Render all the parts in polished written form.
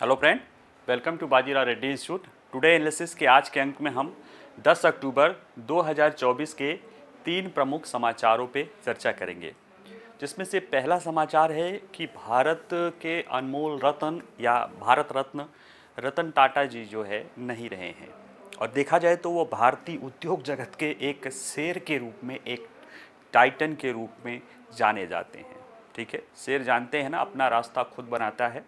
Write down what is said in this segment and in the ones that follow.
Hello friend, welcome to Bajirao Reddy institute. Today analysis के आज के अंक में हम 10 अक्टूबर 2024 के 3 प्रमुख समाचारों पे चर्चा करेंगे, जिसमें से पहला समाचार है कि भारत के अनमोल रत्न या भारत रत्न रतन टाटा जी जो है नहीं रहे हैं। और देखा जाए तो वो भारतीय उद्योग जगत के एक शेर के रूप में, एक टाइटन के रूप में जाने जाते हैं। ठीक है, शेर जानते हैं ना, अपना रास्ता खुद बनाता है,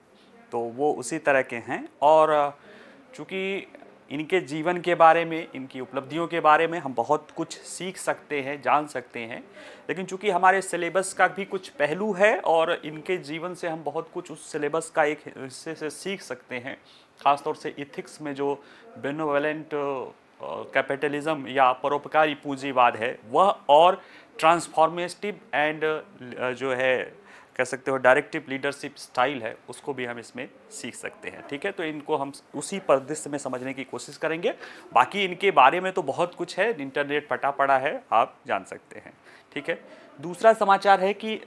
तो वो उसी तरह के हैं। और चूँकि इनके जीवन के बारे में, इनकी उपलब्धियों के बारे में हम बहुत कुछ सीख सकते हैं, जान सकते हैं, लेकिन चूँकि हमारे सिलेबस का भी कुछ पहलू है और इनके जीवन से हम बहुत कुछ उस सिलेबस का एक हिस्से से सीख सकते हैं। ख़ासतौर से इथिक्स में जो बेनोवलेंट कैपिटलिज्म या परोपकारी पूंजीवाद है वह, और ट्रांसफॉर्मेटिव एंड जो है कह सकते हो डायरेक्टिव लीडरशिप स्टाइल है, उसको भी हम इसमें सीख सकते हैं। ठीक है, तो इनको हम उसी परिदृश्य में समझने की कोशिश करेंगे। बाकी इनके बारे में तो बहुत कुछ है, इंटरनेट फटा पड़ा है, आप जान सकते हैं। ठीक है, दूसरा समाचार है कि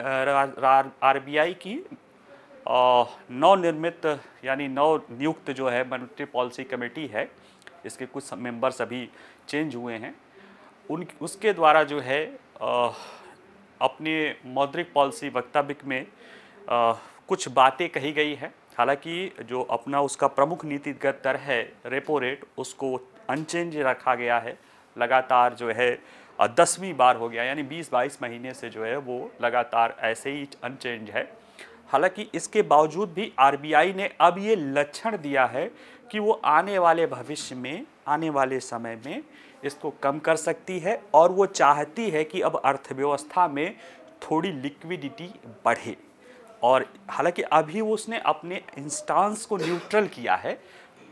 आरबीआई की नवनिर्मित यानी नव नियुक्त जो है मॉनेटरी पॉलिसी कमेटी है, इसके कुछ मेंबर्स अभी चेंज हुए हैं। उसके द्वारा जो है अपने मौद्रिक पॉलिसी वक्तव्य में कुछ बातें कही गई है। हालांकि जो अपना उसका प्रमुख नीतिगत दर है रेपो रेट, उसको अनचेंज रखा गया है। लगातार जो है 10वीं बार हो गया, यानी 20-22 महीने से जो है वो लगातार ऐसे ही अनचेंज है। हालांकि इसके बावजूद भी आरबीआई ने अब ये लक्षण दिया है कि वो आने वाले भविष्य में, आने वाले समय में इसको कम कर सकती है, और वो चाहती है कि अब अर्थव्यवस्था में थोड़ी लिक्विडिटी बढ़े। और हालांकि अभी उसने अपने इंस्टांस को न्यूट्रल किया है,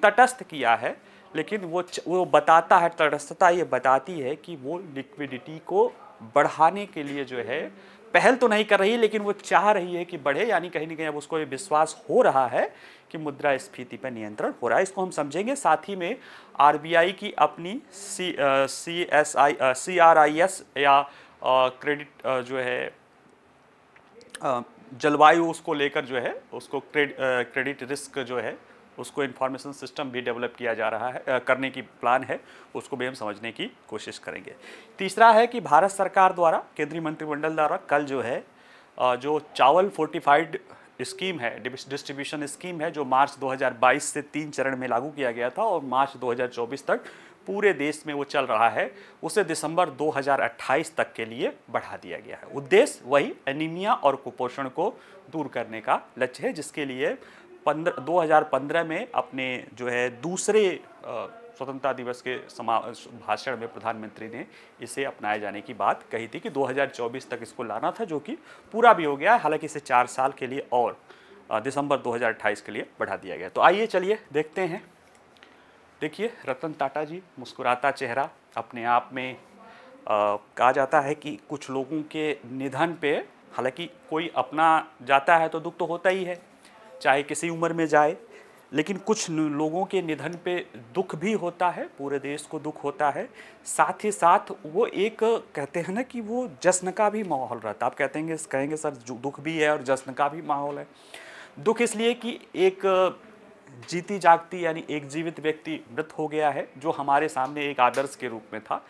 तटस्थ किया है, लेकिन वो बताता है, तटस्थता ये बताती है कि वो लिक्विडिटी को बढ़ाने के लिए जो है पहल तो नहीं कर रही, लेकिन वो चाह रही है कि बढ़े। यानी कहीं ना कहीं अब उसको ये विश्वास हो रहा है कि मुद्रास्फीति पर नियंत्रण हो रहा है। इसको हम समझेंगे। साथ ही में आरबीआई की अपनी CRIS या क्रेडिट जो है जलवायु, उसको लेकर जो है उसको क्रेडिट रिस्क जो है उसको इन्फॉर्मेशन सिस्टम भी डेवलप किया जा रहा है, करने की प्लान है, उसको भी हम समझने की कोशिश करेंगे। तीसरा है कि भारत सरकार द्वारा, केंद्रीय मंत्रिमंडल द्वारा कल जो है जो चावल फोर्टिफाइड स्कीम है, डिस्ट्रीब्यूशन स्कीम है, जो मार्च 2022 से 3 चरण में लागू किया गया था और मार्च 2024 तक पूरे देश में वो चल रहा है, उसे दिसंबर 2028 तक के लिए बढ़ा दिया गया है। उद्देश्य वही एनीमिया और कुपोषण को दूर करने का लक्ष्य है, जिसके लिए 2015 में अपने जो है दूसरे स्वतंत्रता दिवस के भाषण में प्रधानमंत्री ने इसे अपनाए जाने की बात कही थी कि 2024 तक इसको लाना था, जो कि पूरा भी हो गया है। हालांकि इसे 4 साल के लिए और दिसंबर 2028 के लिए बढ़ा दिया गया। तो आइए चलिए देखते हैं। देखिए, रतन टाटा जी, मुस्कुराता चेहरा। अपने आप में कहा जाता है कि कुछ लोगों के निधन पे, हालांकि कोई अपना जाता है तो दुख तो होता ही है, चाहे किसी उम्र में जाए, लेकिन कुछ लोगों के निधन पे दुख भी होता है, पूरे देश को दुख होता है। साथ ही साथ वो एक कहते हैं ना कि वो जश्न का भी माहौल रहता है। आप कहेंगे सर दुख भी है और जश्न का भी माहौल है। दुख इसलिए कि एक जीती जागती यानी एक जीवित व्यक्ति मृत हो गया है, जो हमारे सामने एक आदर्श के रूप में था।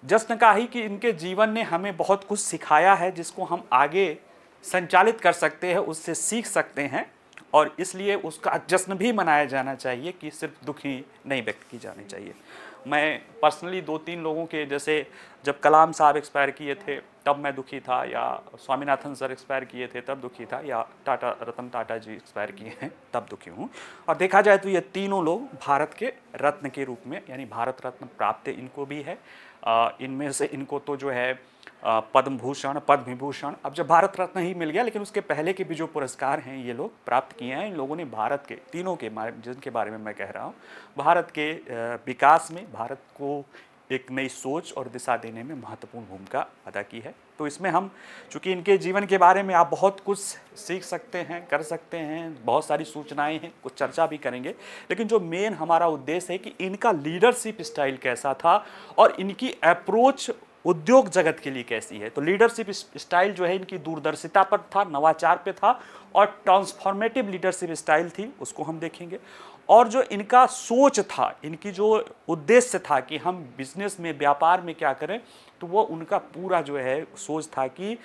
जश्न का ही कि इनके जीवन ने हमें बहुत कुछ सिखाया है, जिसको हम आगे संचालित कर सकते हैं, उससे सीख सकते हैं, और इसलिए उसका जश्न भी मनाया जाना चाहिए कि सिर्फ दुख ही नहीं व्यक्त की जानी चाहिए। मैं पर्सनली 2-3 लोगों के, जैसे जब कलाम साहब एक्सपायर किए थे तब मैं दुखी था, या स्वामीनाथन सर एक्सपायर किए थे तब दुखी था, या रतन टाटा जी एक्सपायर किए हैं तब दुखी हूँ। और देखा जाए तो ये तीनों लोग भारत के रत्न के रूप में, यानी भारत रत्न प्राप्त इनको भी है। इनमें से इनको तो जो है पद्म भूषण, पद्म विभूषण, अब जब भारत रत्न ही मिल गया, लेकिन उसके पहले के भी जो पुरस्कार हैं ये लोग प्राप्त किए हैं। इन लोगों ने भारत के, तीनों के, जिनके बारे में मैं कह रहा हूँ, भारत के विकास में, भारत को एक नई सोच और दिशा देने में महत्वपूर्ण भूमिका अदा की है। तो इसमें हम, चूँकि इनके जीवन के बारे में आप बहुत कुछ सीख सकते हैं, कर सकते हैं, बहुत सारी सूचनाएं हैं, कुछ चर्चा भी करेंगे, लेकिन जो मेन हमारा उद्देश्य है कि इनका लीडरशिप स्टाइल कैसा था और इनकी अप्रोच उद्योग जगत के लिए कैसी है। तो लीडरशिप स्टाइल जो है इनकी दूरदर्शिता पर था, नवाचार पे था, और ट्रांसफॉर्मेटिव लीडरशिप स्टाइल थी, उसको हम देखेंगे। और जो इनका सोच था, इनकी जो उद्देश्य था कि हम बिजनेस में, व्यापार में क्या करें, तो वो उनका पूरा जो है सोच था कि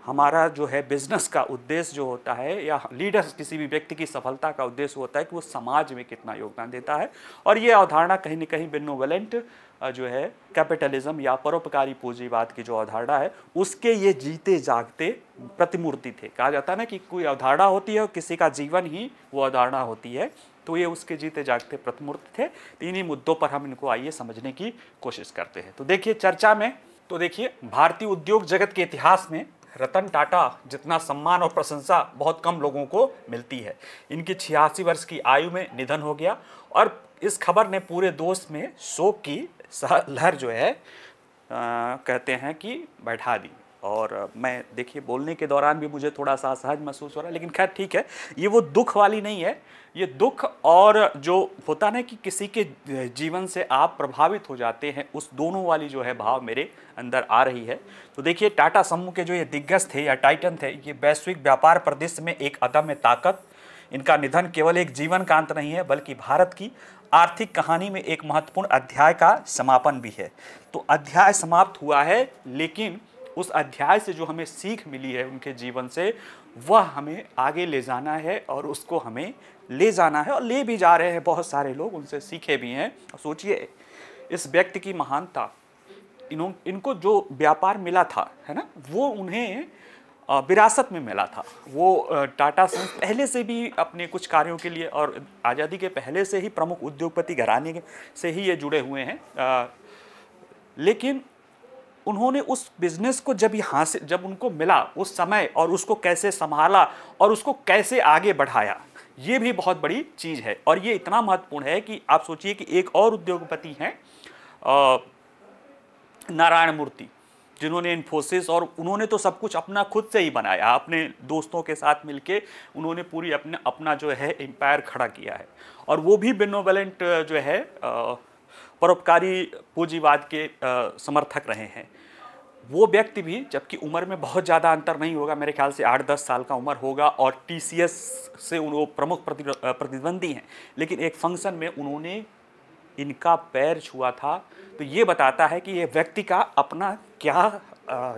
हमारा जो है बिजनेस का उद्देश्य जो होता है, या लीडर किसी भी व्यक्ति की सफलता का उद्देश्य होता है कि वो समाज में कितना योगदान देता है। और ये अवधारणा कहीं न कहीं बेनोवलेंट जो है कैपिटलिज्म या परोपकारी पूंजीवाद की जो अवधारणा है, उसके ये जीते जागते प्रतिमूर्ति थे। कहा जाता है ना कि कोई अवधारणा होती है और किसी का जीवन ही वो अवधारणा होती है, तो ये उसके जीते जागते प्रतिमूर्ति थे। तो इन्हीं मुद्दों पर हम इनको आइए समझने की कोशिश करते हैं। तो देखिए चर्चा में, तो देखिए भारतीय उद्योग जगत के इतिहास में रतन टाटा जितना सम्मान और प्रशंसा बहुत कम लोगों को मिलती है। इनकी 86 वर्ष की आयु में निधन हो गया, और इस खबर ने पूरे देश में शोक की लहर जो है कहते हैं कि बैठा दी। और मैं देखिए बोलने के दौरान भी मुझे थोड़ा सा असहज महसूस हो रहा है, लेकिन खैर ठीक है, ये वो दुख वाली नहीं है, ये दुख और जो होता ना कि किसी के जीवन से आप प्रभावित हो जाते हैं, उस दोनों वाली जो है भाव मेरे अंदर आ रही है। तो देखिए टाटा समूह के जो ये दिग्गज थे या टाइटन थे, ये वैश्विक व्यापार परिदृश्य में एक अदम्य ताकत। इनका निधन केवल एक जीवन का अंत नहीं है, बल्कि भारत की आर्थिक कहानी में एक महत्वपूर्ण अध्याय का समापन भी है। तो अध्याय समाप्त हुआ है, लेकिन उस अध्याय से जो हमें सीख मिली है उनके जीवन से, वह हमें आगे ले जाना है, और उसको हमें ले जाना है, और ले भी जा रहे हैं। बहुत सारे लोग उनसे सीखे भी हैं। सोचिए इस व्यक्ति की महानता, इनको जो व्यापार मिला था, है ना, वो उन्हें विरासत में मिला था। वो टाटा सन्स पहले से भी अपने कुछ कार्यों के लिए, और आज़ादी के पहले से ही प्रमुख उद्योगपति घराने से ही ये जुड़े हुए हैं, लेकिन उन्होंने उस बिजनेस को जब उनको मिला उस समय, और उसको कैसे संभाला और उसको कैसे आगे बढ़ाया, ये भी बहुत बड़ी चीज़ है। और ये इतना महत्वपूर्ण है कि आप सोचिए कि एक और उद्योगपति हैं नारायण मूर्ति, जिन्होंने इन्फोसिस, और उन्होंने तो सब कुछ अपना खुद से ही बनाया, अपने दोस्तों के साथ मिलके उन्होंने पूरी अपना जो है एम्पायर खड़ा किया है। और वो भी बेनोवलेंट जो है परोपकारी पूंजीवाद के समर्थक रहे हैं। वो व्यक्ति भी, जबकि उम्र में बहुत ज़्यादा अंतर नहीं होगा, मेरे ख्याल से 8-10 साल का उम्र होगा, और TCS से वो प्रमुख प्रतिद्वंदी हैं, लेकिन एक फंक्शन में उन्होंने इनका पैर छुआ था। तो ये बताता है कि ये व्यक्ति का अपना क्या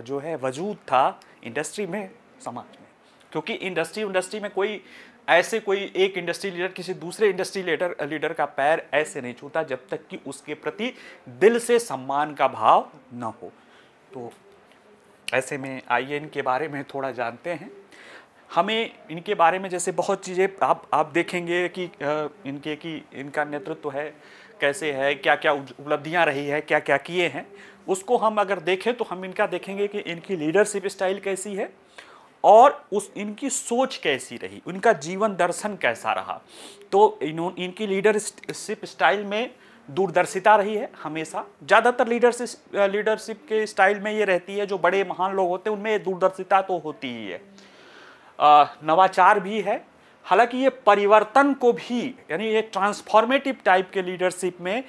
जो है वजूद था इंडस्ट्री में, समाज में। क्योंकि इंडस्ट्री में कोई एक इंडस्ट्री लीडर किसी दूसरे इंडस्ट्री लीडर का पैर ऐसे नहीं छूता जब तक कि उसके प्रति दिल से सम्मान का भाव न हो। तो ऐसे में आइए इनके बारे में थोड़ा जानते हैं। हमें इनके बारे में जैसे बहुत चीज़ें आप देखेंगे कि इनका नेतृत्व है, कैसे है, क्या क्या उपलब्धियां रही है, क्या क्या किए हैं, उसको हम अगर देखें तो हम इनका देखेंगे कि इनकी लीडरशिप स्टाइल कैसी है, और इनकी सोच कैसी रही, उनका जीवन दर्शन कैसा रहा। तो इनकी लीडरशिप स्टाइल में दूरदर्शिता रही है हमेशा। ज़्यादातर लीडरशिप के स्टाइल में ये रहती है, जो बड़े महान लोग होते हैं उनमें दूरदर्शिता तो होती ही है। नवाचार भी है, हालांकि ये परिवर्तन को भी, यानी ये ट्रांसफॉर्मेटिव टाइप के लीडरशिप में,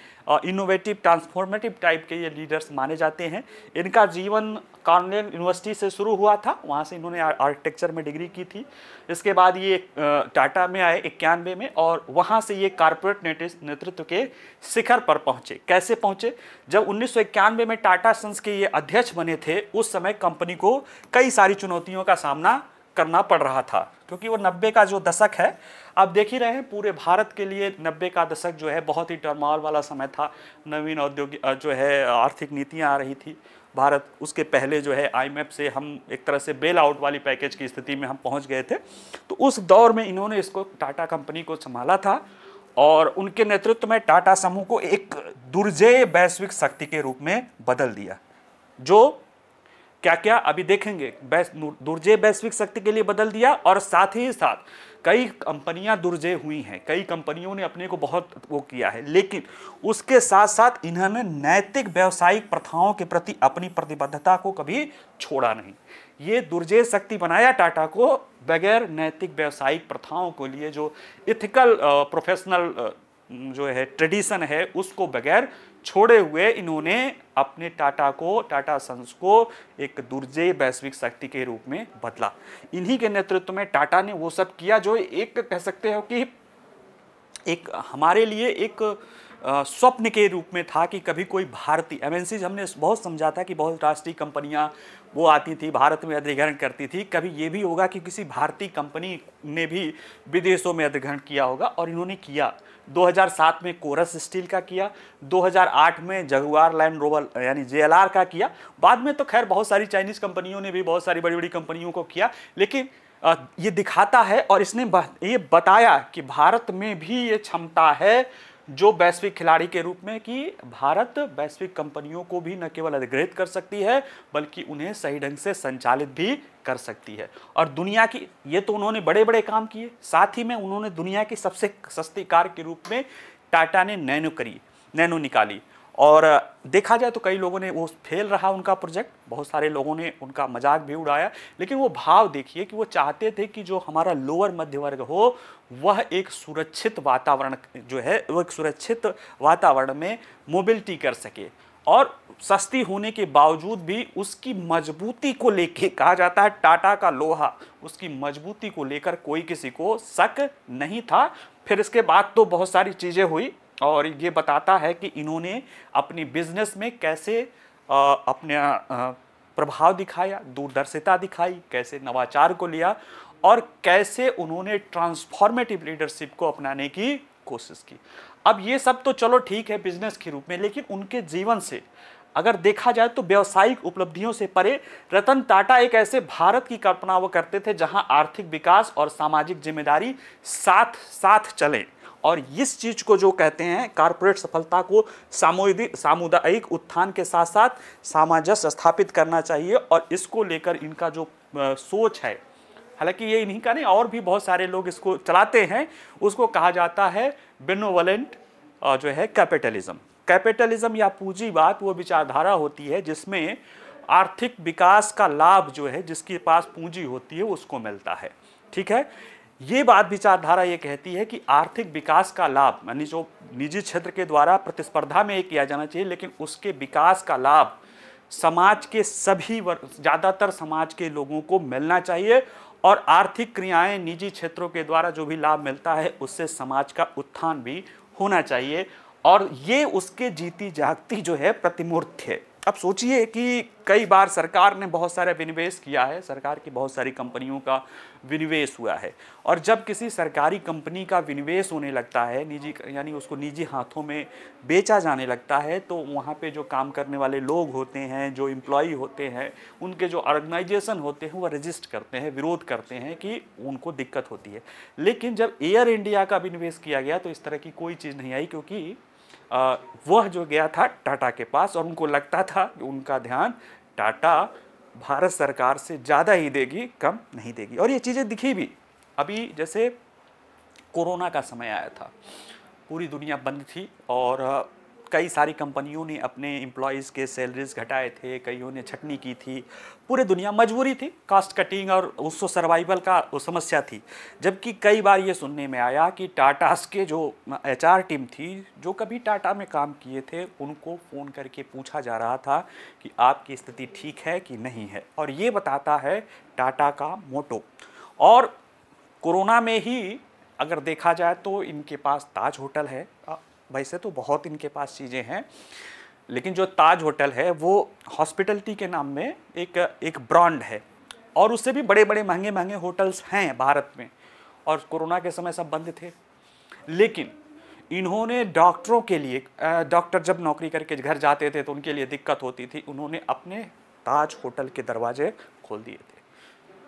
इनोवेटिव ट्रांसफॉर्मेटिव टाइप के ये लीडर्स माने जाते हैं। इनका जीवन कॉर्नेल यूनिवर्सिटी से शुरू हुआ था, वहाँ से इन्होंने आर्किटेक्चर में डिग्री की थी। इसके बाद ये टाटा में आए 91 में, और वहाँ से ये कॉर्पोरेट नेतृत्व के शिखर पर पहुँचे। कैसे पहुँचे? जब 1991 में टाटा सन्स के ये अध्यक्ष बने थे, उस समय कंपनी को कई सारी चुनौतियों का सामना करना पड़ रहा था, क्योंकि वो 90 का जो दशक है, आप देख ही रहे हैं पूरे भारत के लिए 90 का दशक जो है बहुत ही टर्मोइल वाला समय था। नवीन औद्योगिक जो है आर्थिक नीतियां आ रही थी। भारत उसके पहले जो है IMF से हम एक तरह से बेल आउट वाली पैकेज की स्थिति में हम पहुंच गए थे। तो उस दौर में इन्होंने इसको टाटा कंपनी को संभाला था, और उनके नेतृत्व में टाटा समूह को एक दुर्जेय वैश्विक शक्ति के रूप में बदल दिया। जो क्या क्या अभी देखेंगे, दुर्जेय वैश्विक शक्ति के लिए बदल दिया, और साथ ही साथ कई कंपनियां दुर्जेय हुई हैं, कई कंपनियों ने अपने को बहुत वो किया है, लेकिन उसके साथ साथ इन्होंने नैतिक व्यावसायिक प्रथाओं के प्रति अपनी प्रतिबद्धता को कभी छोड़ा नहीं। ये दुर्जेय शक्ति बनाया टाटा को, बगैर नैतिक व्यावसायिक प्रथाओं के लिए जो इथिकल प्रोफेशनल जो है ट्रेडिशन है, उसको बगैर छोड़े हुए इन्होंने अपने टाटा सन्स को एक दुर्जेय वैश्विक शक्ति के रूप में बदला। इन्हीं के नेतृत्व में टाटा ने वो सब किया जो एक कह सकते हो कि एक हमारे लिए एक स्वप्न के रूप में था कि कभी कोई भारतीय एमएनसी, हमने बहुत समझा था कि बहुत राष्ट्रीय कंपनियां वो आती थी, भारत में अधिग्रहण करती थी, कभी ये भी होगा कि किसी भारतीय कंपनी ने भी विदेशों में अधिग्रहण किया होगा, और इन्होंने किया। 2007 में कोरस स्टील का किया, 2008 में जगुआर लैंड रोवर यानी JLR का किया, बाद में तो खैर बहुत सारी चाइनीज कंपनियों ने भी बहुत सारी बड़ी बड़ी कंपनियों को किया। लेकिन ये दिखाता है और इसने ये बताया कि भारत में भी ये क्षमता है जो वैश्विक खिलाड़ी के रूप में, कि भारत वैश्विक कंपनियों को भी न केवल अधिग्रहित कर सकती है बल्कि उन्हें सही ढंग से संचालित भी कर सकती है। और दुनिया की, ये तो उन्होंने बड़े बड़े काम किए, साथ ही में उन्होंने दुनिया की सबसे सस्ती कार के रूप में टाटा ने नैनो निकाली। और देखा जाए तो कई लोगों ने वो फेल रहा उनका प्रोजेक्ट, बहुत सारे लोगों ने उनका मजाक भी उड़ाया, लेकिन वो भाव देखिए कि वो चाहते थे कि जो हमारा लोअर मध्य वर्ग हो वह एक सुरक्षित वातावरण जो है वो एक सुरक्षित वातावरण में मोबिलिटी कर सके, और सस्ती होने के बावजूद भी उसकी मजबूती को लेके कहा जाता है टाटा का लोहा, उसकी मजबूती को लेकर कोई किसी को शक नहीं था। फिर इसके बाद तो बहुत सारी चीज़ें हुई, और ये बताता है कि इन्होंने अपनी बिजनेस में कैसे अपने प्रभाव दिखाया, दूरदर्शिता दिखाई, कैसे नवाचार को लिया, और कैसे उन्होंने ट्रांसफॉर्मेटिव लीडरशिप को अपनाने की कोशिश की। अब ये सब तो चलो ठीक है बिजनेस के रूप में, लेकिन उनके जीवन से अगर देखा जाए तो व्यावसायिक उपलब्धियों से परे रतन टाटा एक ऐसे भारत की कल्पना वो करते थे जहां आर्थिक विकास और सामाजिक जिम्मेदारी साथ साथ चले। और इस चीज को जो कहते हैं कारपोरेट सफलता को सामुदायिक उत्थान के साथ साथ सामंजस्य स्थापित करना चाहिए, और इसको लेकर इनका जो सोच है, हालांकि ये इन्हीं का नहीं और भी बहुत सारे लोग इसको चलाते हैं, उसको कहा जाता है बेनोवलेंट जो है कैपिटलिज्म या पूंजीवाद। वो विचारधारा होती है जिसमें आर्थिक विकास का लाभ जो है जिसके पास पूंजी होती है उसको मिलता है। ठीक है, ये बात विचारधारा ये कहती है कि आर्थिक विकास का लाभ यानी जो निजी क्षेत्र के द्वारा प्रतिस्पर्धा में किया जाना चाहिए, लेकिन उसके विकास का लाभ समाज के सभी ज़्यादातर समाज के लोगों को मिलना चाहिए, और आर्थिक क्रियाएं निजी क्षेत्रों के द्वारा जो भी लाभ मिलता है उससे समाज का उत्थान भी होना चाहिए, और ये उसके जीती जागती जो है प्रतिमूर्ति है। अब सोचिए कि कई बार सरकार ने बहुत सारा विनिवेश किया है, सरकार की बहुत सारी कंपनियों का विनिवेश हुआ है, और जब किसी सरकारी कंपनी का विनिवेश होने लगता है निजी यानी उसको निजी हाथों में बेचा जाने लगता है, तो वहाँ पे जो काम करने वाले लोग होते हैं, जो एम्प्लॉई होते हैं, उनके जो ऑर्गेनाइजेशन होते हैं वो रजिस्ट करते हैं, विरोध करते हैं कि उनको दिक्कत होती है। लेकिन जब एयर इंडिया का विनिवेश किया गया तो इस तरह की कोई चीज़ नहीं आई, क्योंकि वह जो गया था टाटा के पास, और उनको लगता था कि उनका ध्यान टाटा भारत सरकार से ज़्यादा ही देगी, कम नहीं देगी। और ये चीज़ें दिखी भी। अभी जैसे कोरोना का समय आया था, पूरी दुनिया बंद थी, और कई सारी कंपनियों ने अपने एम्प्लॉयज़ के सैलरीज घटाए थे, कईयों ने छटनी की थी, पूरी दुनिया मजबूरी थी, कास्ट कटिंग और उसको सर्वाइवल का वो समस्या थी। जबकि कई बार ये सुनने में आया कि टाटास के जो HR टीम थी, जो कभी टाटा में काम किए थे, उनको फ़ोन करके पूछा जा रहा था कि आपकी स्थिति ठीक है कि नहीं है, और ये बताता है टाटा का मोटो। और कोरोना में ही अगर देखा जाए तो इनके पास ताज होटल है, वैसे तो बहुत इनके पास चीज़ें हैं, लेकिन जो ताज होटल है वो हॉस्पिटलिटी के नाम में एक ब्रांड है, और उससे भी बड़े बड़े महंगे महंगे होटल्स हैं भारत में, और कोरोना के समय सब बंद थे। लेकिन इन्होंने डॉक्टरों के लिए, डॉक्टर जब नौकरी करके घर जाते थे तो उनके लिए दिक्कत होती थी, उन्होंने अपने ताज होटल के दरवाजे खोल दिए थे।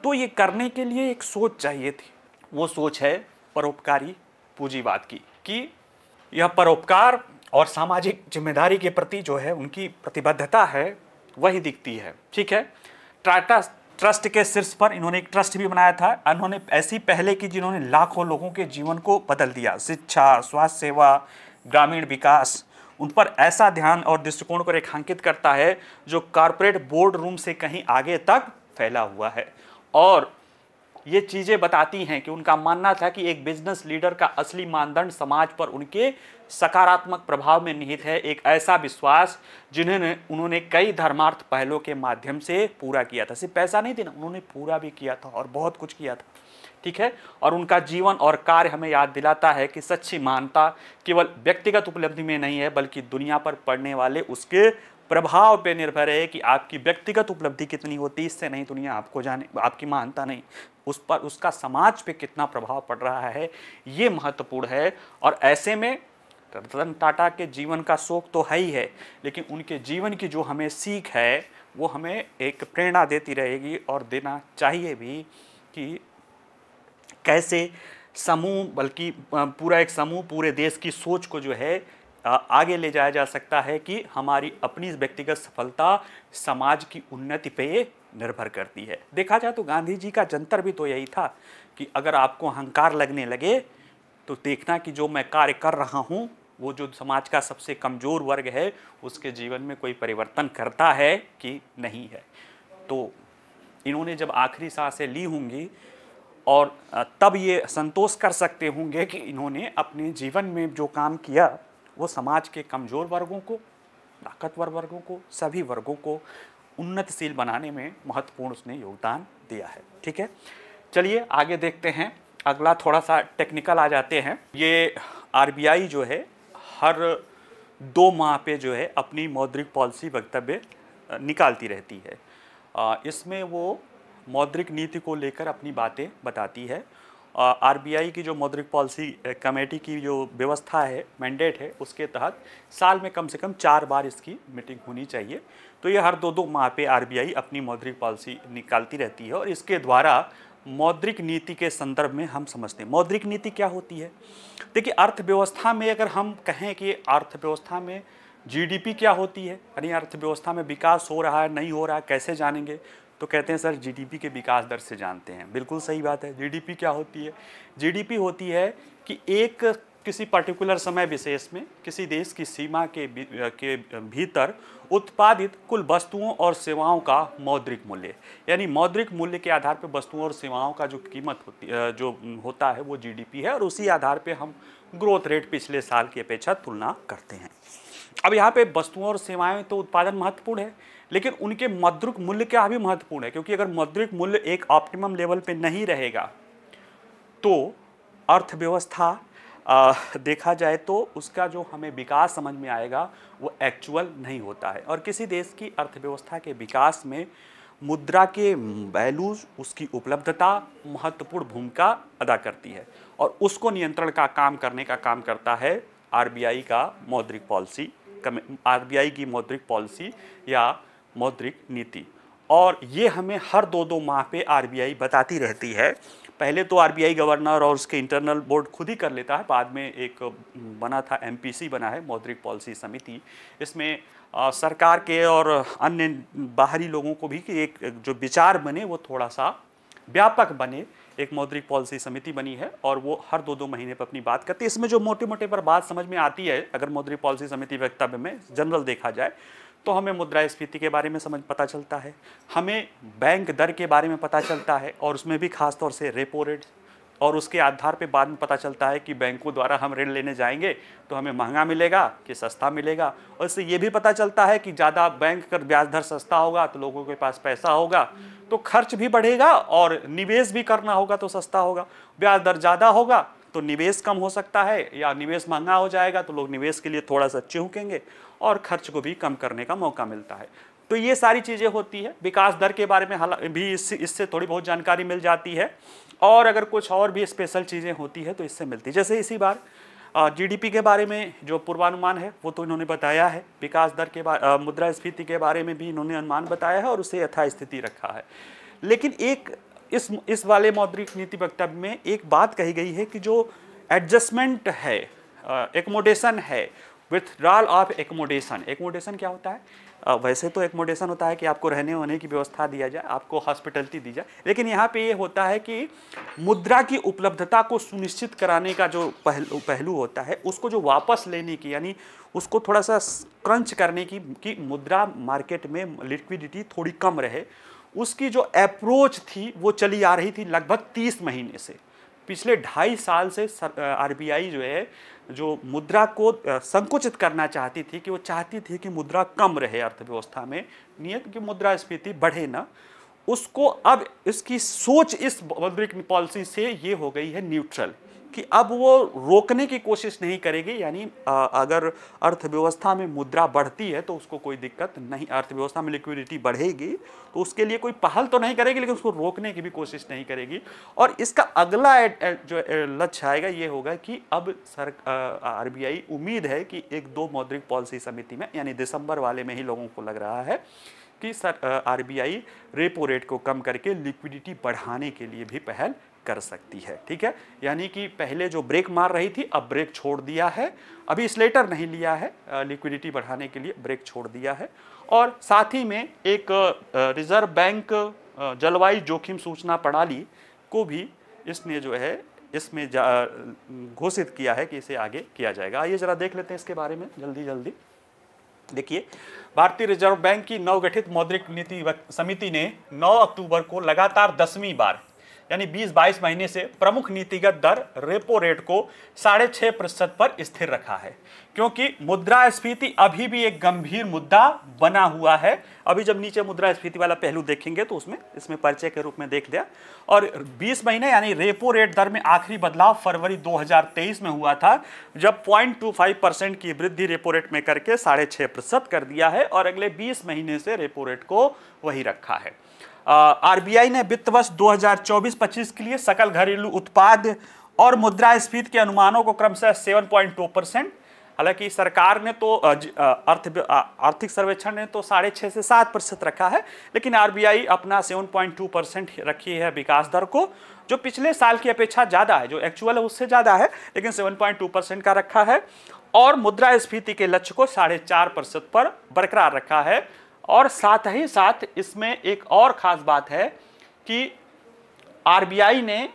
तो ये करने के लिए एक सोच चाहिए थी, वो सोच है परोपकारी पूंजीवाद की, कि यह परोपकार और सामाजिक जिम्मेदारी के प्रति जो है उनकी प्रतिबद्धता है वही दिखती है। ठीक है, टाटा ट्रस्ट के शीर्ष पर इन्होंने एक ट्रस्ट भी बनाया था। इन्होंने ऐसी पहले की जिन्होंने लाखों लोगों के जीवन को बदल दिया, शिक्षा, स्वास्थ्य सेवा, ग्रामीण विकास, उन पर ऐसा ध्यान और दृष्टिकोण को रेखांकित करता है जो कॉर्पोरेट बोर्ड रूम से कहीं आगे तक फैला हुआ है। और ये चीज़ें बताती हैं कि उनका मानना था कि एक बिजनेस लीडर का असली मानदंड समाज पर उनके सकारात्मक प्रभाव में निहित है एक ऐसा विश्वास जिन्हें उन्होंने कई धर्मार्थ पहलों के माध्यम से पूरा किया था। सिर्फ पैसा नहीं देना, उन्होंने पूरा भी किया था और बहुत कुछ किया था, ठीक है। और उनका जीवन और कार्य हमें याद दिलाता है कि सच्ची महानता केवल व्यक्तिगत उपलब्धि में नहीं है, बल्कि दुनिया पर पड़ने वाले उसके प्रभाव पे निर्भर है कि आपकी व्यक्तिगत उपलब्धि कितनी होती है, इससे नहीं दुनिया आपको जाने, आपकी महानता नहीं, उस पर उसका समाज पे कितना प्रभाव पड़ रहा है, ये महत्वपूर्ण है। और ऐसे में रतन टाटा के जीवन का शोक तो है ही है, लेकिन उनके जीवन की जो हमें सीख है वो हमें एक प्रेरणा देती रहेगी और देना चाहिए भी कि कैसे समूह, बल्कि पूरा एक समूह पूरे देश की सोच को जो है आगे ले जाया जा सकता है कि हमारी अपनी व्यक्तिगत सफलता समाज की उन्नति पे निर्भर करती है। देखा जाए तो गांधी जी का जंतर भी तो यही था कि अगर आपको अहंकार लगने लगे तो देखना कि जो मैं कार्य कर रहा हूँ वो जो समाज का सबसे कमज़ोर वर्ग है उसके जीवन में कोई परिवर्तन करता है कि नहीं है। तो इन्होंने जब आखिरी सांसें ली होंगी और तब ये संतोष कर सकते होंगे कि इन्होंने अपने जीवन में जो काम किया वो समाज के कमज़ोर वर्गों को, ताकतवर वर्गों को, सभी वर्गों को उन्नतशील बनाने में महत्वपूर्ण उसने योगदान दिया है, ठीक है। चलिए आगे देखते हैं, अगला थोड़ा सा टेक्निकल आ जाते हैं। ये आरबीआई जो है हर 2 माह पे जो है अपनी मौद्रिक पॉलिसी वक्तव्य निकालती रहती है। इसमें वो मौद्रिक नीति को लेकर अपनी बातें बताती है। आरबीआई की जो मौद्रिक पॉलिसी कमेटी की जो व्यवस्था है, मैंडेट है, उसके तहत साल में कम से कम 4 बार इसकी मीटिंग होनी चाहिए। तो ये हर 2-2 माह पे आरबीआई अपनी मौद्रिक पॉलिसी निकालती रहती है और इसके द्वारा मौद्रिक नीति के संदर्भ में हम समझते हैं मौद्रिक नीति क्या होती है। देखिए अर्थव्यवस्था में अगर हम कहें कि अर्थव्यवस्था में जीडीपी क्या होती है, यानी अर्थव्यवस्था में विकास हो रहा है नहीं हो रहा है कैसे जानेंगे, तो कहते हैं सर जीडीपी के विकास दर से जानते हैं। बिल्कुल सही बात है। जीडीपी क्या होती है? जीडीपी होती है कि एक किसी पर्टिकुलर समय विशेष में किसी देश की सीमा के भीतर उत्पादित कुल वस्तुओं और सेवाओं का मौद्रिक मूल्य, यानी मौद्रिक मूल्य के आधार पर वस्तुओं और सेवाओं का जो कीमत होती जो होता है वो जीडीपी है और उसी आधार पे हम ग्रोथ रेट पिछले साल की अपेक्षा तुलना करते हैं। अब यहाँ पे वस्तुओं और सेवाएं तो उत्पादन महत्वपूर्ण है, लेकिन उनके मौद्रिक मूल्य क्या भी महत्वपूर्ण है, क्योंकि अगर मौद्रिक मूल्य एक ऑप्टिमम लेवल पे नहीं रहेगा तो अर्थव्यवस्था देखा जाए तो उसका जो हमें विकास समझ में आएगा वो एक्चुअल नहीं होता है। और किसी देश की अर्थव्यवस्था के विकास में मुद्रा के वैल्यूज, उसकी उपलब्धता महत्वपूर्ण भूमिका अदा करती है और उसको नियंत्रण का काम करने का काम करता है आरबीआई का मौद्रिक पॉलिसी, आरबीआई की मौद्रिक पॉलिसी या मौद्रिक नीति। और ये हमें हर 2-2 माह पे आरबीआई बताती रहती है। पहले तो आरबीआई गवर्नर और उसके इंटरनल बोर्ड खुद ही कर लेता है, बाद में एक बना था एमपीसी बना है, मौद्रिक पॉलिसी समिति। इसमें सरकार के और अन्य बाहरी लोगों को भी कि एक जो विचार बने वो थोड़ा सा व्यापक बने, एक मौद्रिक पॉलिसी समिति बनी है और वो हर 2-2 महीने पर अपनी बात करती है। इसमें जो मोटे मोटे पर बात समझ में आती है, अगर मौद्रिक पॉलिसी समिति वक्तव्य में जनरल देखा जाए तो हमें मुद्रास्फीति के बारे में पता चलता है, हमें बैंक दर के बारे में पता चलता है और उसमें भी खास तौर से रेपो रेट, और उसके आधार पे बाद में पता चलता है कि बैंकों द्वारा हम ऋण लेने जाएंगे तो हमें महंगा मिलेगा कि सस्ता मिलेगा। और इससे ये भी पता चलता है कि ज़्यादा बैंक का ब्याज दर सस्ता होगा तो लोगों के पास पैसा होगा तो खर्च भी बढ़ेगा और निवेश भी करना होगा तो सस्ता होगा। ब्याज दर ज़्यादा होगा तो निवेश कम हो सकता है या निवेश महंगा हो जाएगा तो लोग निवेश के लिए थोड़ा सा चूकेंगे और खर्च को भी कम करने का मौका मिलता है। तो ये सारी चीज़ें होती है। विकास दर के बारे में भी इससे थोड़ी बहुत जानकारी मिल जाती है और अगर कुछ और भी स्पेशल चीज़ें होती है तो इससे मिलती है। जैसे इसी बार जीडीपी के बारे में जो पूर्वानुमान है वो तो इन्होंने बताया है, विकास दर के बारे, मुद्रास्फीति के बारे में भी इन्होंने अनुमान बताया है और उसे यथास्थिति रखा है। लेकिन एक इस वाले मौद्रिक नीति वक्तव्य में एक बात कही गई है कि जो एडजस्टमेंट है, एकोमोडेशन है, विथड्रॉल ऑफ एकोमोडेशन। एकोमोडेशन क्या होता है? वैसे तो एकोमोडेशन होता है कि आपको रहने वहने की व्यवस्था दिया जाए, आपको हॉस्पिटलिटी दी जाए, लेकिन यहाँ पे ये होता है कि मुद्रा की उपलब्धता को सुनिश्चित कराने का जो पहलू होता है उसको जो वापस लेने की, यानी उसको थोड़ा सा क्रंच करने की मुद्रा मार्केट में लिक्विडिटी थोड़ी कम रहे, उसकी जो अप्रोच थी वो चली आ रही थी लगभग 30 महीने से। पिछले 2.5 साल से आरबीआई जो है जो मुद्रा को संकुचित करना चाहती थी, कि वो चाहती थी कि मुद्रा कम रहे अर्थव्यवस्था में, नियत कि मुद्रास्फीति बढ़े ना, उसको अब इसकी सोच इस मौद्रिक पॉलिसी से ये हो गई है न्यूट्रल, कि अब वो रोकने की कोशिश नहीं करेगी। यानी अगर अर्थव्यवस्था में मुद्रा बढ़ती है तो उसको कोई दिक्कत नहीं, अर्थव्यवस्था में लिक्विडिटी बढ़ेगी तो उसके लिए कोई पहल तो नहीं करेगी, लेकिन उसको रोकने की भी कोशिश नहीं करेगी। और इसका अगला जो लक्ष्य आएगा ये होगा कि अब आरबीआई उम्मीद है कि 1-2 मौद्रिक पॉलिसी समिति में, यानी दिसंबर वाले में ही लोगों को लग रहा है कि आरबीआई रेपो रेट को कम करके लिक्विडिटी बढ़ाने के लिए भी पहल कर सकती है। ठीक है, यानी कि पहले जो ब्रेक मार रही थी अब ब्रेक छोड़ दिया है, अभी स्लेटर नहीं लिया है, लिक्विडिटी बढ़ाने के लिए ब्रेक छोड़ दिया है। और साथ ही में एक रिजर्व बैंक जलवायु जोखिम सूचना प्रणाली को भी इसने जो है इसमें घोषित किया है कि इसे आगे किया जाएगा। आइए जरा देख लेते हैं इसके बारे में जल्दी। देखिए, भारतीय रिजर्व बैंक की नवगठित मौद्रिक नीति समिति ने 9 अक्टूबर को लगातार 10वीं बार यानी 20-22 महीने से प्रमुख नीतिगत दर रेपो रेट को 6.5% पर स्थिर रखा है, क्योंकि मुद्रास्फीति अभी भी एक गंभीर मुद्दा बना हुआ है। अभी जब नीचे मुद्रास्फीति वाला पहलू देखेंगे तो इसमें परिचय के रूप में देख लिया। और 20 महीने यानी रेपो रेट दर में आखिरी बदलाव फरवरी 2023 में हुआ था, जब 0.25% की वृद्धि रेपो रेट में करके 6.5% कर दिया है, और अगले 20 महीने से रेपो रेट को वही रखा है। आरबीआई ने वित्त वर्ष 2024-25 के लिए सकल घरेलू उत्पाद और मुद्रास्फीति के अनुमानों को क्रमशः 7.2%, हालांकि सरकार ने तो आर्थिक सर्वेक्षण ने तो 6.5 से 7% रखा है, लेकिन आरबीआई अपना 7.2% रखी है विकास दर को, जो पिछले साल की अपेक्षा ज़्यादा है, जो एक्चुअल है उससे ज़्यादा है, लेकिन 7.2% का रखा है। और मुद्रास्फीति के लक्ष्य को 4.5% पर बरकरार रखा है। और साथ ही साथ इसमें एक और ख़ास बात है कि आरबीआई ने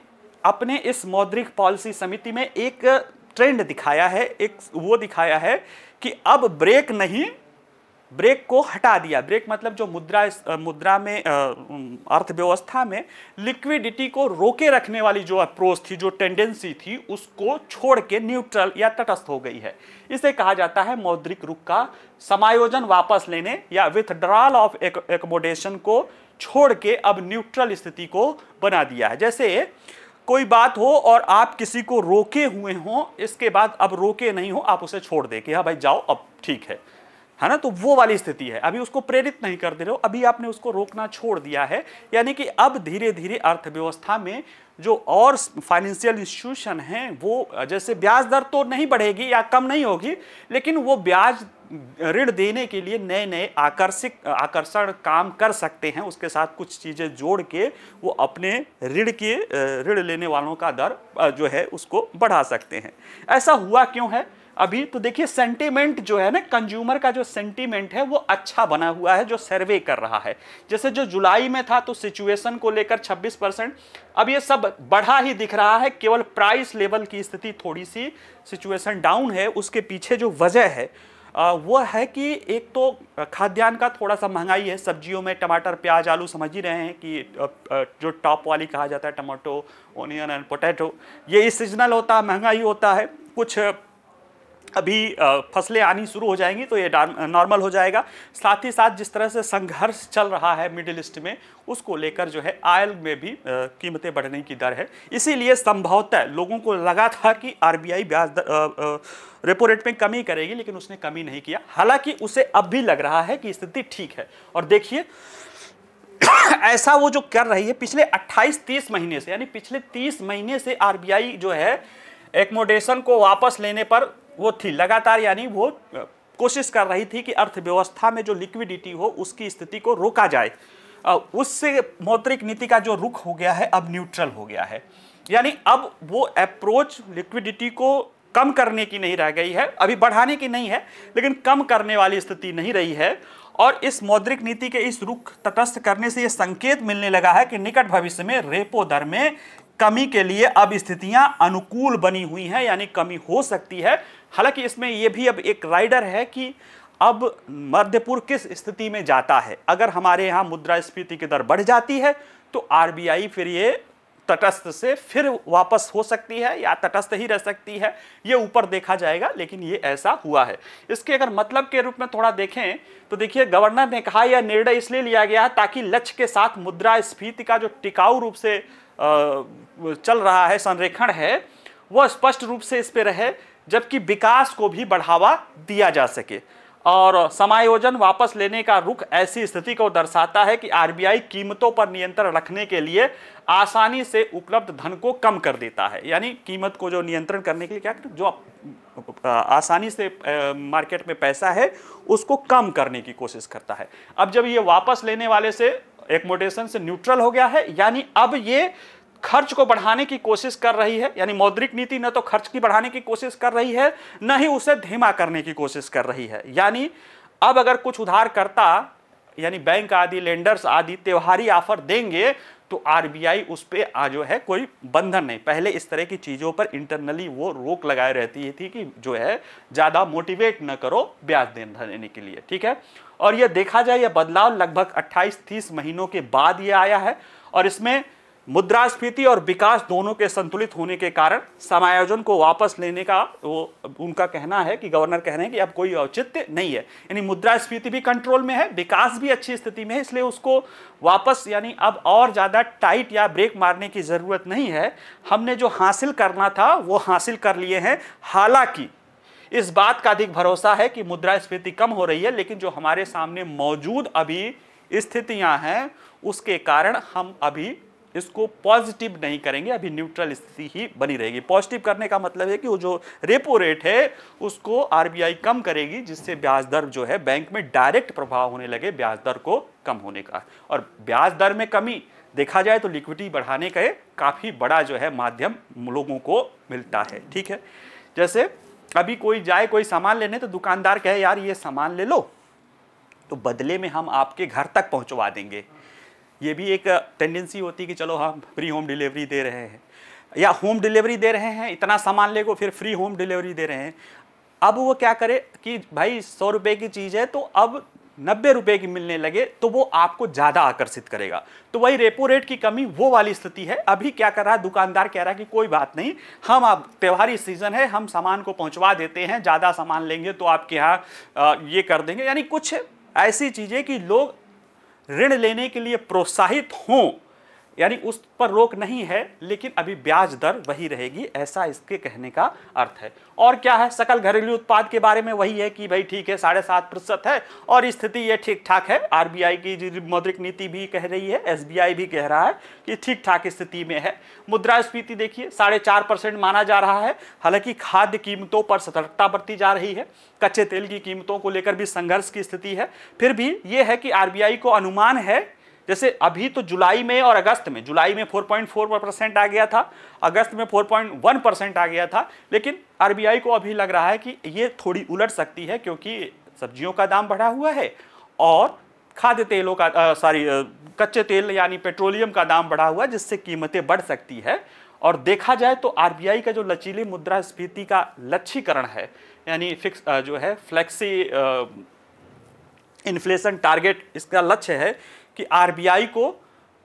अपने इस मौद्रिक पॉलिसी समिति में एक ट्रेंड दिखाया है, एक वो दिखाया है कि अब ब्रेक नहीं, ब्रेक को हटा दिया। ब्रेक मतलब जो मुद्रा में अर्थव्यवस्था में लिक्विडिटी को रोके रखने वाली जो अप्रोच थी, जो टेंडेंसी थी, उसको छोड़ के न्यूट्रल या तटस्थ हो गई है। इसे कहा जाता है मौद्रिक रुख का समायोजन वापस लेने, या विथड्रॉल ऑफ एकोमोडेशन को छोड़ के अब न्यूट्रल स्थिति को बना दिया है। जैसे कोई बात हो और आप किसी को रोके हुए हो, इसके बाद अब रोके नहीं हो, आप उसे छोड़ दे कि हाँ भाई जाओ अब ठीक है ना, तो वो वाली स्थिति है। अभी उसको प्रेरित नहीं कर दे रहे हो, अभी आपने उसको रोकना छोड़ दिया है। यानी कि अब धीरे धीरे अर्थव्यवस्था में जो और फाइनेंशियल इंस्टीट्यूशन हैं, वो जैसे ब्याज दर तो नहीं बढ़ेगी या कम नहीं होगी, लेकिन वो ब्याज ऋण देने के लिए नए नए आकर्षण काम कर सकते हैं, उसके साथ कुछ चीज़ें जोड़ के वो अपने ऋण लेने वालों का दर जो है उसको बढ़ा सकते हैं। ऐसा हुआ क्यों है? अभी तो देखिए सेंटीमेंट जो है ना, कंज्यूमर का जो सेंटीमेंट है वो अच्छा बना हुआ है, जो सर्वे कर रहा है। जैसे जो जुलाई में था तो सिचुएशन को लेकर 26%, अब ये सब बढ़ा ही दिख रहा है। केवल प्राइस लेवल की स्थिति थोड़ी सी सिचुएशन डाउन है। उसके पीछे जो वजह है वो है कि एक तो खाद्यान्न का थोड़ा सा महंगाई है, सब्जियों में टमाटर, प्याज, आलू, समझ ही रहे हैं कि जो टॉप वाली कहा जाता है टमाटो, ओनियन एंड पोटैटो, ये सीजनल होता है, महंगाई होता है। कुछ अभी फसलें आनी शुरू हो जाएंगी तो ये नॉर्मल हो जाएगा। साथ ही साथ जिस तरह से संघर्ष चल रहा है मिडिल ईस्ट में, उसको लेकर जो है ऑयल में भी कीमतें बढ़ने की दर है। इसीलिए संभवतः लोगों को लगा था कि आरबीआई ब्याज रेपो रेट में कमी करेगी, लेकिन उसने कमी नहीं किया। हालांकि उसे अब भी लग रहा है कि स्थिति ठीक है। और देखिए ऐसा वो जो कर रही है पिछले 28-30 महीने से, यानी पिछले 30 महीने से आरबीआई जो है एकोमोडेशन को वापस लेने पर वो थी लगातार, यानी वो कोशिश कर रही थी कि अर्थव्यवस्था में जो लिक्विडिटी हो उसकी स्थिति को रोका जाए। उससे मौद्रिक नीति का जो रुख हो गया है अब न्यूट्रल हो गया है। यानी अब वो अप्रोच लिक्विडिटी को कम करने की नहीं रह गई है, अभी बढ़ाने की नहीं है, लेकिन कम करने वाली स्थिति नहीं रही है। और इस मौद्रिक नीति के इस रुख तटस्थ करने से यह संकेत मिलने लगा है कि निकट भविष्य में रेपो दर में कमी के लिए अब स्थितियां अनुकूल बनी हुई हैं, यानी कमी हो सकती है। हालांकि इसमें यह भी अब एक राइडर है कि अब मध्य पूर्व किस स्थिति में जाता है। अगर हमारे यहाँ मुद्रास्फीति की दर बढ़ जाती है तो आरबीआई फिर ये तटस्थ से फिर वापस हो सकती है या तटस्थ ही रह सकती है, ये ऊपर देखा जाएगा, लेकिन ये ऐसा हुआ है। इसके अगर मतलब के रूप में थोड़ा देखें तो देखिए, गवर्नर ने कहा यह निर्णय इसलिए लिया गया है ताकि लक्ष्य के साथ मुद्रास्फीति का जो टिकाऊ रूप से चल रहा है, संरेखण है, वह स्पष्ट रूप से इस पे रहे, जबकि विकास को भी बढ़ावा दिया जा सके। और समायोजन वापस लेने का रुख ऐसी स्थिति को दर्शाता है कि आरबीआई कीमतों पर नियंत्रण रखने के लिए आसानी से उपलब्ध धन को कम कर देता है। यानी कीमत को जो नियंत्रण करने के लिए क्या, जो आसानी से मार्केट में पैसा है उसको कम करने की कोशिश करता है। अब जब ये वापस लेने वाले से एक्मोडेशन से न्यूट्रल हो गया है, यानी अब ये खर्च को बढ़ाने की कोशिश कर रही है, यानी मौद्रिक नीति न तो खर्च की बढ़ाने की कोशिश कर रही है, न ही उसे धीमा करने की कोशिश कर रही है। यानी अब अगर कुछ उधारकर्ता यानी बैंक आदि, लेंडर्स आदि त्योहारी ऑफर देंगे तो आरबीआई उस पे जो है कोई बंधन नहीं। पहले इस तरह की चीजों पर इंटरनली वो रोक लगाए रहती थी कि जो है ज्यादा मोटिवेट न करो ब्याज देने के लिए, ठीक है। और यह देखा जाए, यह बदलाव लगभग 28-30 महीनों के बाद ये आया है, और इसमें मुद्रास्फीति और विकास दोनों के संतुलित होने के कारण समायोजन को वापस लेने का वो उनका कहना है कि गवर्नर कह रहे हैं कि अब कोई औचित्य नहीं है। यानी मुद्रास्फीति भी कंट्रोल में है, विकास भी अच्छी स्थिति में है, इसलिए उसको वापस यानी अब और ज़्यादा टाइट या ब्रेक मारने की ज़रूरत नहीं है। हमने जो हासिल करना था वो हासिल कर लिए हैं। हालांकि इस बात का अधिक भरोसा है कि मुद्रास्फीति कम हो रही है, लेकिन जो हमारे सामने मौजूद अभी स्थितियाँ हैं उसके कारण हम अभी इसको पॉजिटिव नहीं करेंगे, अभी न्यूट्रल स्थिति ही बनी रहेगी। पॉजिटिव करने का मतलब है कि वो जो रेपो रेट है उसको आरबीआई कम करेगी, जिससे ब्याज दर जो है बैंक में डायरेक्ट प्रभाव होने लगे ब्याज दर को कम होने का। और ब्याज दर में कमी देखा जाए तो लिक्विडिटी बढ़ाने का काफ़ी बड़ा जो है माध्यम लोगों को मिलता है, ठीक है। जैसे अभी कोई जाए कोई सामान लेने तो दुकानदार कहे यार ये सामान ले लो, तो बदले में हम आपके घर तक पहुँचवा देंगे। ये भी एक टेंडेंसी होती है कि चलो हम फ्री होम डिलीवरी दे रहे हैं, या होम डिलीवरी दे रहे हैं, इतना सामान ले को फिर फ्री होम डिलीवरी दे रहे हैं। अब वो क्या करे कि भाई 100 रुपये की चीज़ है तो अब 90 रुपये की मिलने लगे, तो वो आपको ज़्यादा आकर्षित करेगा। तो वही रेपो रेट की कमी वो वाली स्थिति है। अभी क्या कर रहा है दुकानदार, कह रहा है कि कोई बात नहीं, हम अब त्योहारी सीजन है, हम सामान को पहुँचवा देते हैं, ज़्यादा सामान लेंगे तो आपके यहाँ ये कर देंगे। यानी कुछ ऐसी चीज़ें कि लोग ऋण लेने के लिए प्रोत्साहित हों, यानी उस पर रोक नहीं है, लेकिन अभी ब्याज दर वही रहेगी, ऐसा इसके कहने का अर्थ है। और क्या है, सकल घरेलू उत्पाद के बारे में वही है कि भाई ठीक है 7.5% है और स्थिति ये ठीक ठाक है। आरबीआई की जो मौद्रिक नीति भी कह रही है, एसबीआई भी कह रहा है कि ठीक ठाक स्थिति में है। मुद्रास्फीति देखिए 4.5% माना जा रहा है। हालांकि खाद्य कीमतों पर सतर्कता बरती जा रही है, कच्चे तेल की कीमतों को लेकर भी संघर्ष की स्थिति है। फिर भी ये है कि आरबीआई को अनुमान है, जैसे अभी तो जुलाई में और अगस्त में, जुलाई में 4.4% आ गया था, अगस्त में 4.1% आ गया था, लेकिन आरबीआई को अभी लग रहा है कि ये थोड़ी उलट सकती है, क्योंकि सब्जियों का दाम बढ़ा हुआ है और खाद्य तेलों का कच्चे तेल यानी पेट्रोलियम का दाम बढ़ा हुआ है, जिससे कीमतें बढ़ सकती है। और देखा जाए तो आरबीआई का जो लचीली मुद्रास्फीति का लक्ष्यीकरण है, यानी फिक्स जो है फ्लेक्सी इन्फ्लेशन टारगेट, इसका लक्ष्य है कि आरबीआई को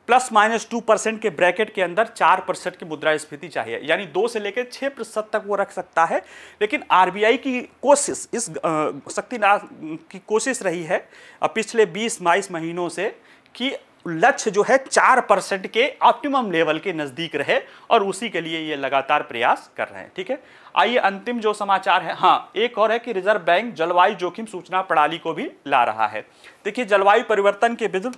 ±2% के ब्रैकेट के अंदर 4% की मुद्रास्फीति चाहिए, यानी 2 से लेकर 6% तक वो रख सकता है। लेकिन आरबीआई की कोशिश, इस शक्तिनाश की कोशिश रही है पिछले 20-22 महीनों से कि लक्ष्य जो है 4% के ऑप्टिमम लेवल के नज़दीक रहे, और उसी के लिए ये लगातार प्रयास कर रहे हैं, ठीक है। आइए अंतिम जो समाचार है, हाँ एक और है कि रिजर्व बैंक जलवायु जोखिम सूचना प्रणाली को भी ला रहा है। देखिए जलवायु परिवर्तन के विरुद्ध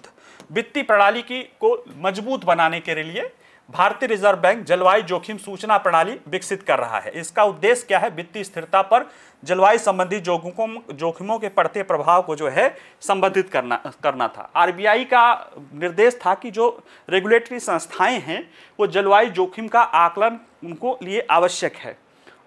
वित्तीय प्रणाली को मजबूत बनाने के लिए भारतीय रिजर्व बैंक जलवायु जोखिम सूचना प्रणाली विकसित कर रहा है। इसका उद्देश्य क्या है, वित्तीय स्थिरता पर जलवायु संबंधी जोखिमों के बढ़ते प्रभाव को जो है संबोधित करना था। आरबीआई का निर्देश था कि जो रेगुलेटरी संस्थाएं हैं वो जलवायु जोखिम का आकलन उनको लिए आवश्यक है,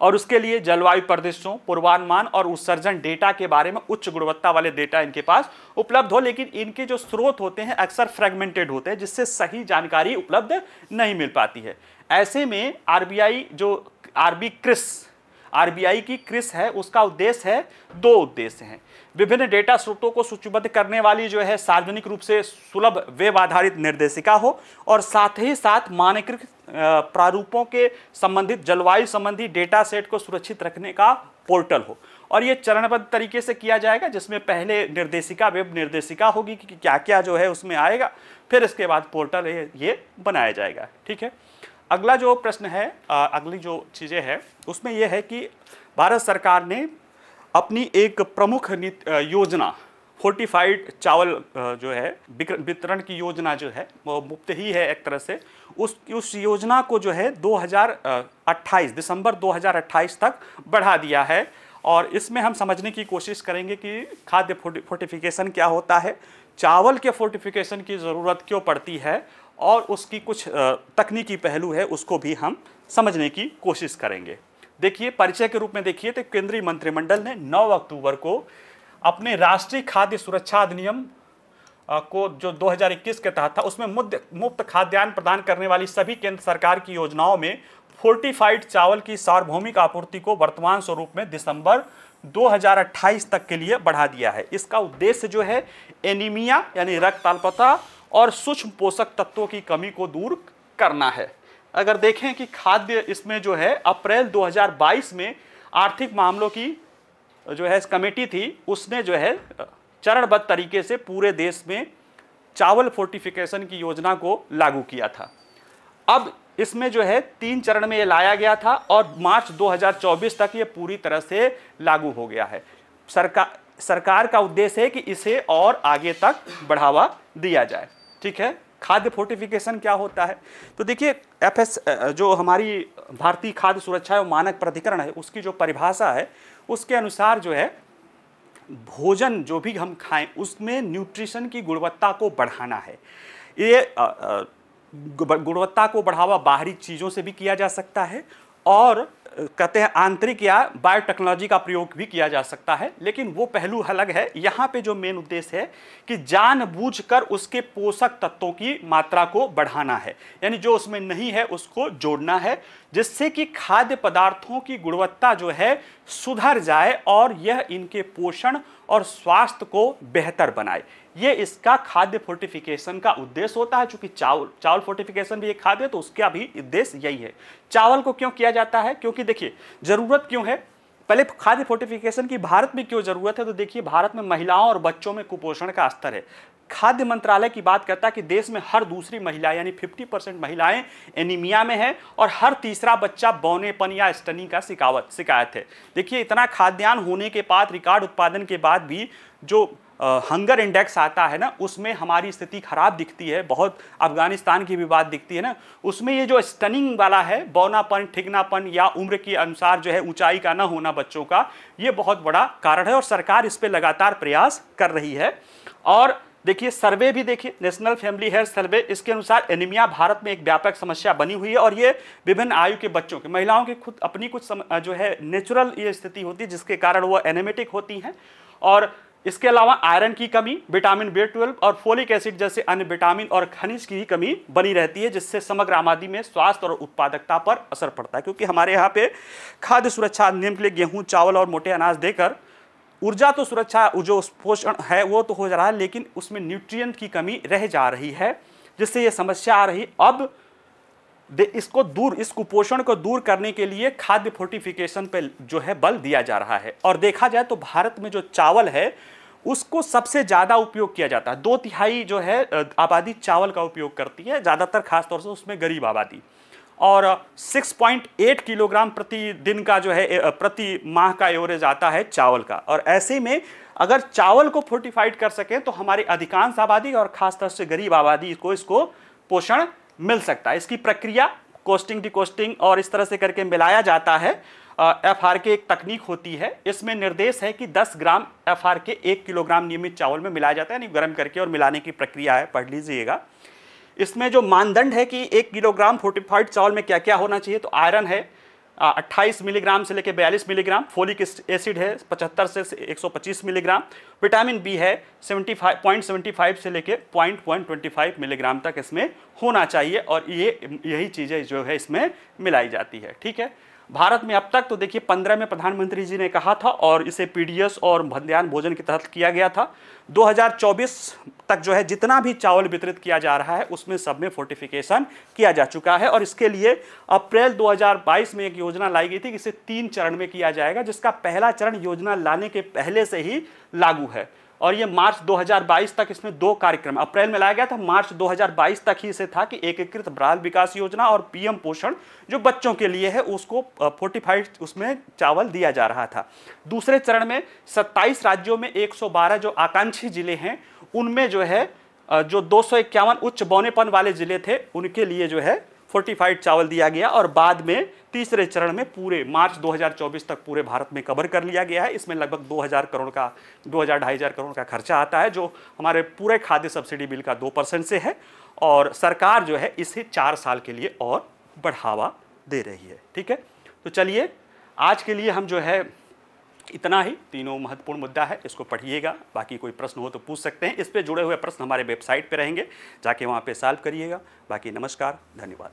और उसके लिए जलवायु परिदृश्यों, पूर्वानुमान और उत्सर्जन डेटा के बारे में उच्च गुणवत्ता वाले डेटा इनके पास उपलब्ध हो। लेकिन इनके जो स्रोत होते हैं अक्सर फ्रेगमेंटेड होते हैं, जिससे सही जानकारी उपलब्ध नहीं मिल पाती है। ऐसे में आरबीआई जो आरबीआई की क्रिस है उसका उद्देश्य है, दो उद्देश्य हैं। विभिन्न डेटा स्रोतों को सूचीबद्ध करने वाली जो है सार्वजनिक रूप से सुलभ वेब आधारित निर्देशिका हो, और साथ ही साथ मानकीकृत प्रारूपों के संबंधित जलवायु संबंधी डेटा सेट को सुरक्षित रखने का पोर्टल हो। और ये चरणबद्ध तरीके से किया जाएगा, जिसमें पहले निर्देशिका, वेब निर्देशिका होगी कि क्या क्या जो है उसमें आएगा, फिर इसके बाद पोर्टल ये बनाया जाएगा। ठीक है, अगला जो प्रश्न है, अगली जो चीज़ें हैं उसमें यह है कि भारत सरकार ने अपनी एक प्रमुख योजना फोर्टिफाइड चावल जो है वितरण की योजना जो है वो मुफ्त ही है एक तरह से, उस योजना को जो है 2028 दिसंबर 2028 तक बढ़ा दिया है। और इसमें हम समझने की कोशिश करेंगे कि खाद्य फोर्टिफिकेशन क्या होता है, चावल के फोर्टिफिकेशन की ज़रूरत क्यों पड़ती है, और उसकी कुछ तकनीकी पहलू है उसको भी हम समझने की कोशिश करेंगे। देखिए, परिचय के रूप में देखिए तो केंद्रीय मंत्रिमंडल ने 9 अक्टूबर को अपने राष्ट्रीय खाद्य सुरक्षा अधिनियम को जो 2021 के तहत था, उसमें मुफ्त खाद्यान्न प्रदान करने वाली सभी केंद्र सरकार की योजनाओं में फोर्टिफाइड चावल की सार्वभौमिक आपूर्ति को वर्तमान स्वरूप में दिसंबर 2028 तक के लिए बढ़ा दिया है। इसका उद्देश्य जो है एनीमिया यानी रक्त अल्पता और सूक्ष्म पोषक तत्वों की कमी को दूर करना है। अगर देखें कि खाद्य इसमें जो है अप्रैल 2022 में आर्थिक मामलों की जो है कमेटी थी, उसने जो है चरणबद्ध तरीके से पूरे देश में चावल फोर्टिफिकेशन की योजना को लागू किया था। अब इसमें जो है 3 चरण में ये लाया गया था और मार्च 2024 तक ये पूरी तरह से लागू हो गया है। सरकार का उद्देश्य है कि इसे और आगे तक बढ़ावा दिया जाए। ठीक है, खाद्य फोर्टिफिकेशन क्या होता है, तो देखिए एफएस जो हमारी भारतीय खाद्य सुरक्षा एवं मानक प्राधिकरण है, उसकी जो परिभाषा है उसके अनुसार जो है भोजन जो भी हम खाएं उसमें न्यूट्रिशन की गुणवत्ता को बढ़ाना है। ये गुणवत्ता को बढ़ावा बाहरी चीज़ों से भी किया जा सकता है, और कहते हैं आंतरिक या बायोटेक्नोलॉजी का प्रयोग भी किया जा सकता है, लेकिन वो पहलू अलग है। यहाँ पे जो मेन उद्देश्य है कि जानबूझकर उसके पोषक तत्वों की मात्रा को बढ़ाना है, यानी जो उसमें नहीं है उसको जोड़ना है, जिससे कि खाद्य पदार्थों की गुणवत्ता जो है सुधर जाए और यह इनके पोषण और स्वास्थ्य को बेहतर बनाए। ये इसका खाद्य फोर्टिफिकेशन का उद्देश्य होता है। चूंकि चावल फोर्टिफिकेशन भी एक खाद्य है, तो उसका भी उद्देश्य यही है। चावल को क्यों किया जाता है, क्योंकि देखिए जरूरत क्यों है, पहले खाद्य फोर्टिफिकेशन की भारत में क्यों जरूरत है, तो देखिए भारत में महिलाओं और बच्चों में कुपोषण का स्तर है। खाद्य मंत्रालय की बात करता है कि देश में हर दूसरी महिला यानी 50% महिलाएं एनीमिया में है, और हर तीसरा बच्चा बौनेपन या स्टनी का शिकायत है। देखिए इतना खाद्यान्न होने के बाद, रिकॉर्ड उत्पादन के बाद भी जो हंगर इंडेक्स आता है ना, उसमें हमारी स्थिति खराब दिखती है। बहुत अफगानिस्तान की भी बात दिखती है ना, उसमें ये जो स्टनिंग वाला है, बौनापन, ठिगनापन या उम्र के अनुसार जो है ऊंचाई का ना होना बच्चों का, ये बहुत बड़ा कारण है और सरकार इस पे लगातार प्रयास कर रही है। और देखिए सर्वे भी देखिए, नेशनल फैमिली हेल्थ सर्वे, इसके अनुसार एनीमिया भारत में एक व्यापक समस्या बनी हुई है, और ये विभिन्न आयु के बच्चों के, महिलाओं की खुद अपनी कुछ जो है नेचुरल ये स्थिति होती है जिसके कारण वो एनेमिटिक होती हैं। और इसके अलावा आयरन की कमी, विटामिन B12 और फोलिक एसिड जैसे अन्य विटामिन और खनिज की कमी बनी रहती है, जिससे समग्र आबादी में स्वास्थ्य और उत्पादकता पर असर पड़ता है। क्योंकि हमारे यहाँ पे खाद्य सुरक्षा अधिनियम के लिए गेहूं, चावल और मोटे अनाज देकर ऊर्जा तो सुरक्षा, जो पोषण है वो तो हो जा रहा है, लेकिन उसमें न्यूट्रिएंट की कमी रह जा रही है, जिससे ये समस्या आ रही। अब इस कुपोषण को दूर करने के लिए खाद्य फोर्टिफिकेशन पे जो है बल दिया जा रहा है। और देखा जाए तो भारत में जो चावल है उसको सबसे ज़्यादा उपयोग किया जाता है। 2/3 जो है आबादी चावल का उपयोग करती है, ज़्यादातर खासतौर से उसमें गरीब आबादी। और 6.8 किलोग्राम प्रति दिन का जो है प्रति माह का एवरेज आता है चावल का। और ऐसे में अगर चावल को फोर्टिफाइड कर सकें तो हमारी अधिकांश आबादी और खासतौर से गरीब आबादी को इसको पोषण मिल सकता है। इसकी प्रक्रिया कोस्टिंग, डिकोस्टिंग और इस तरह से करके मिलाया जाता है। FRK एक तकनीक होती है, इसमें निर्देश है कि 10 ग्राम FRK 1 किलोग्राम नियमित चावल में मिलाया जाता है, यानी गर्म करके और मिलाने की प्रक्रिया है, पढ़ लीजिएगा। इसमें जो मानदंड है कि 1 किलोग्राम फोर्टिफाइड चावल में क्या क्या होना चाहिए, तो आयरन है 28 मिलीग्राम से लेकर 42 मिलीग्राम, फोलिक एसिड है 75 से 125 मिलीग्राम, विटामिन बी है 0.75 से लेकर 0.25 मिलीग्राम तक इसमें होना चाहिए, और यही चीज़ें जो है इसमें मिलाई जाती है। ठीक है, भारत में अब तक तो देखिए 15 में प्रधानमंत्री जी ने कहा था और इसे पीडीएस और मध्याह्न भोजन के तहत किया गया था। 2024 तक जो है जितना भी चावल वितरित किया जा रहा है उसमें सब में फोर्टिफिकेशन किया जा चुका है और इसके लिए अप्रैल 2022 में एक योजना लाई गई थी, इसे 3 चरण में किया जाएगा, जिसका पहला चरण योजना लाने के पहले से ही लागू है और ये मार्च 2022 तक इसमें 2 कार्यक्रम, अप्रैल में लाया गया था, मार्च 2022 तक ही इसे था कि एकीकृत बाल विकास योजना और पीएम पोषण जो बच्चों के लिए है उसको फोर्टिफाइड उसमें चावल दिया जा रहा था। दूसरे चरण में 27 राज्यों में 112 जो आकांक्षी जिले हैं उनमें जो है जो 251 उच्च बौनेपन वाले जिले थे उनके लिए जो है फोर्टिफाइड चावल दिया गया और बाद में तीसरे चरण में पूरे मार्च 2024 तक पूरे भारत में कवर कर लिया गया है। इसमें लगभग 2000 करोड़ का 2,000-2,500 करोड़ का खर्चा आता है जो हमारे पूरे खाद्य सब्सिडी बिल का 2% से है और सरकार जो है इसे 4 साल के लिए और बढ़ावा दे रही है। ठीक है, तो चलिए आज के लिए हम जो है इतना ही, तीनों महत्वपूर्ण मुद्दा है, इसको पढ़िएगा। बाकी कोई प्रश्न हो तो पूछ सकते हैं, इस पे जुड़े हुए प्रश्न हमारे वेबसाइट पे रहेंगे, जाके वहाँ पे सॉल्व करिएगा। बाकी नमस्कार, धन्यवाद।